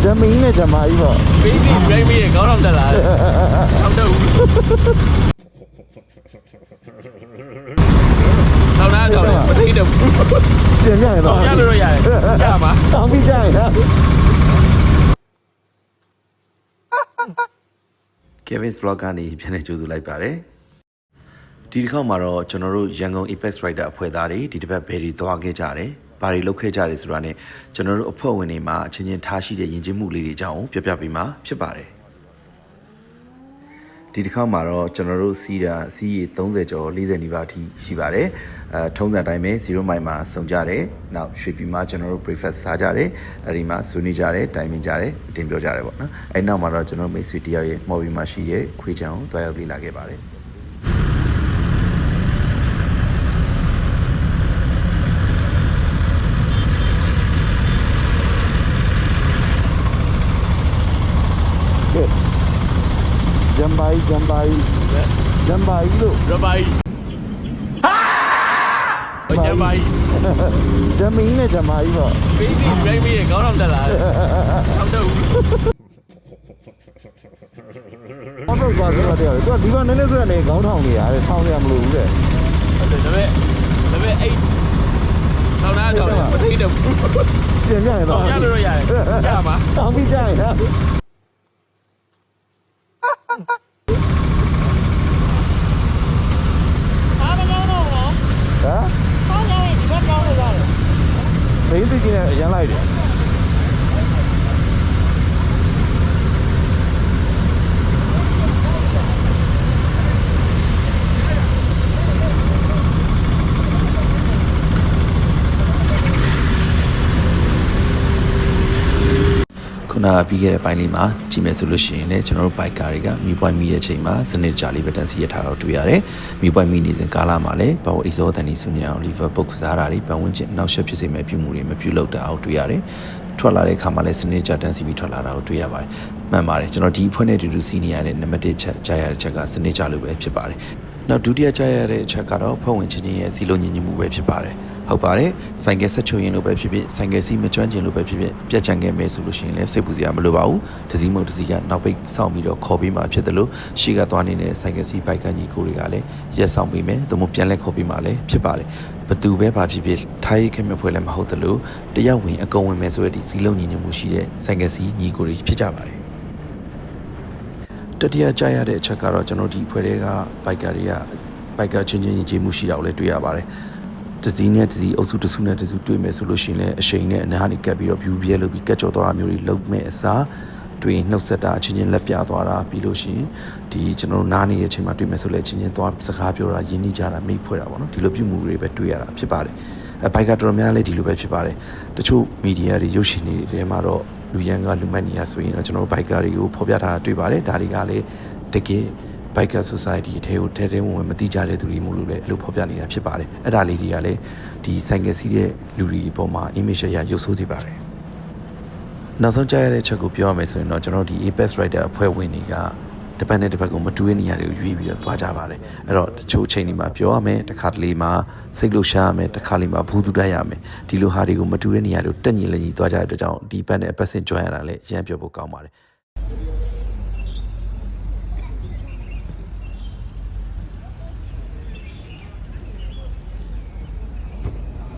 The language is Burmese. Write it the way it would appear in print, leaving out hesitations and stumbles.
Jamie này chả mày bỏ. Baby có không thật là không đâu. Tao đã rồi, mất đi được. Tiền nhảy rồi. Không rồi vậy. Chả mà. Không biết chạy hả? Kevin's vlog ကနေပြန်နေကြိုဆိုလိုက်ပါတယ်ဒီတစ်ခါမှာတော့ကျွန်တော်တို့ရန်ကုန် Apex Rider အဖွဲ့သားတွေဒီတစ်ပတ်ဘယ်တွေသွားခဲ့ကြတယ်ဘာတွေလုပ်ခဲ့ကြတယ်ဆိုတာနဲ့ကျွန်တော်တို့အဖွဲ့ဝင်တွေမှာအချင်းချင်းထားရှိတဲ့ယဉ်ကျေးမှုလေးတွေအကြောင်းပြောပြပေးမှာဖြစ်ပါတယ်ဒီတစ်ခါမှာတော့ကျွန်တော်တို့စီးရီ30ကျော်40နီးပါးအထိရှိပါတယ်ထုံးစံတိုင်းပဲ0မိုင်မှာစုံကြတယ်နောက်ရွှေပြည်မှာကျွန်တော်တို့ breakfast စားကြတယ်အဲဒီမှာဆွေးနွေးကြတယ်တိုင်ပင်ကြတယ်အတင်ပြောကြတယ်ပေါ့နော်အဲဒီနောက်မှာတော့ကျွန်တော်မိတ်ဆွေတယောက်ရဲ့မော်ဘီမှာရှိတဲ့ခွေးချံကိုတွားရောက်လေ့လာခဲ့ပါတယ်Jambai lu. Jambai. Jambai. Jamie này chả mày bỏ. Baby có không thật là không đâu. Không đâu qua cái điều. Tôi đi qua nơi này có thòng gì à? Thòng em lù đấy. Nó về ấy. Tao đã rồi, mất đi được. Tiền nhảy rồi. Không rồi vậy. Chả mà. Không biết chạy hả? Hả? Đấy tự nhiên là dán lại đi.ခုနကပြီးခဲ့တဲ့ပိုင်းလေးမှာကြည့်မယ်ဆိုလို့ရှိရင်လည်းကျွန်တော်တို့ bike car တွေကမီပွိုင်းမီတဲ့အချိန်မှာစနစ်ကြလေးပဲတန်းစီရထားတော့တွေ့ရတယ်။မီပွိုင်းမီနေစဉ်ကာလမှာလည်းဘာလို့ exhaust တန်နေဆွနေအောင် lever box စားတာတွေပတ်ဝန်းကျင်နောက်ဆက်ဖြစ်စေမဲ့ပြုမှုတွေမပြုလုပ်တာအောင်တွေ့ရတယ်။ထွက်လာတဲ့အခါမှာလည်းစနစ်ကြတန်းစီပြီးထွက်လာတာကိုတွေ့ရပါတယ်။မှန်ပါတယ်ကျွန်တော်ဒီအဖွဲ့နဲ့အတူတူစီးနေရတဲ့နံပါတ်1ချက်ကြားရတဲ့ချက်ကစနစ်ကြလို့ပဲဖြစ်ပါတယ်။နောက်ဒုတိယကြားရတဲ့အချက်ကတော့ဖွဲ့ဝင်ချင်းချင်းရဲ့စီလုံးညီညွတ်မှုပဲဖြစ်ပါတယ်။ဟုတ်ပါတယ်ဆိုင်ကယ်ဆက်ချုံရင်လို့ပဲဖြစ်ဖြစ်ဆိုင်ကယ်စီးမကျွမ်းကျင်လို့ပဲဖြစ်ဖြစ်ပြတ်ချန်ခဲ့မယ်ဆိုလို့ရှိရင်လည်းစိတ်ပူစရာမလိုပါဘူးတစည်းမုံတစည်းကနောက်ပိတ်စောင့်ပြီးတော့ခေါ်ပေးမှဖြစ်တယ်လို့ရှေ့ကသွားနေတဲ့ဆိုင်ကယ်စီးဘိုက်ကကြီးကိုတွေကလည်းရက်ဆောင်ပေးမယ်သို့မဟုတ်ပြန်လဲခေါ်ပေးမှလည်းဖြစ်ပါတယ်ဘသူပဲဘာဖြစ်ဖြစ်ထိုင်းခင်မဖွဲလည်းမဟုတ်တယ်လို့တယောက်ဝင်အကုန်ဝင်မယ်ဆိုတဲ့ဒီစီလုံးညီညွတ်မှုရှိတဲ့ဆိုင်ကယ်စီးညီကိုတွေဖြစ်ကြပါတယ်တတိယကြားရတဲ့အချက်ကတော့ကျွန်တော်ဒီအဖွဲ့တွေကဘိုက်ကချင်းချင်းညီကျေးမှုရှိတာကိုလည်းတွေ့ရပါတယ်တစည်းနဲ့တစည်းအုပ်စုတစုနဲ့တစုတွေ့မယ်ဆိုလို့ရှိရင်လည်းအရှိန်နဲ့အနားကနေကပ်ပြီးတော့ view ပြဲလို့ပြီးကတ်ကြော်သွားတာမျိုးတွေလုပ်မဲ့အစားတွေ့နှုတ်ဆက်တာအချင်းချင်းလက်ပြသွားတာပြီးလို့ရှိရင်ဒီကျွန်တော်တို့နားနေတဲ့အချိန်မှာတွေ့မယ်ဆိုလည်းအချင်းချင်းသွားစကားပြောတာယဉ်နီးကြတာမိတ်ဖွဲ့တာပေါ့နော်ဒီလိုပြုမှုတွေပဲတွေ့ရတာဖြစ်ပါတယ်ဘိုက်ကတော်တော်များလည်းဒီလိုပဲဖြစ်ပါတယ်တချို့မီဒီယာတွေရုပ်ရှင်တွေထဲမှာတော့လူရန်ကလူမိုက်နေရဆိုရင်တော့ကျွန်တော်တို့ဘိုက်ကတွေကိုဖော်ပြထားတွေ့ပါတယ်ဒါတွေကလည်းတကယ်Biker Society အထဲကိုထဲဝင်မတိကြတဲ့သူတွေမို့လို့လည်းအလုပ်ဖော်ပြနေတာဖြစ်ပါတယ်အဲ့ဒါလေးတွေကလည်းဒီဆိုင်ကယ်စီးတဲ့လူတွေအပေါ်မှာ image ရရုပ်ဆိုးနေပါတယ်နောက်ဆုံးကြားရတဲ့ချက်ကိုပြောရမယ်ဆိုရင်တော့ကျွန်တော်ဒီ Apex Rider အဖွဲ့ဝင်တွေကတစ်ပတ်နဲ့တစ်ပတ်ကိုမတူတဲ့နေရာတွေကိုရွေးပြီးတော့သွားကြပါတယ်အဲ့တော့တချို့ချိန်တွေမှာပြောရမယ်တစ်ခါတလေမှာစိတ်လှုပ်ရှားရမယ်တစ်ခါလေမှာဘူးတူတတ်ရမယ်ဒီလိုဟာတွေကိုမတူတဲ့နေရာတွေကိုတက်ညီလက်ညီသွားကြတဲ့အတွက်ကြောင့်ဒီဘက်နဲ့အပတ်စင် join ရတာလည်းအရင်ပြောဖို့ကောင်းပါတယ်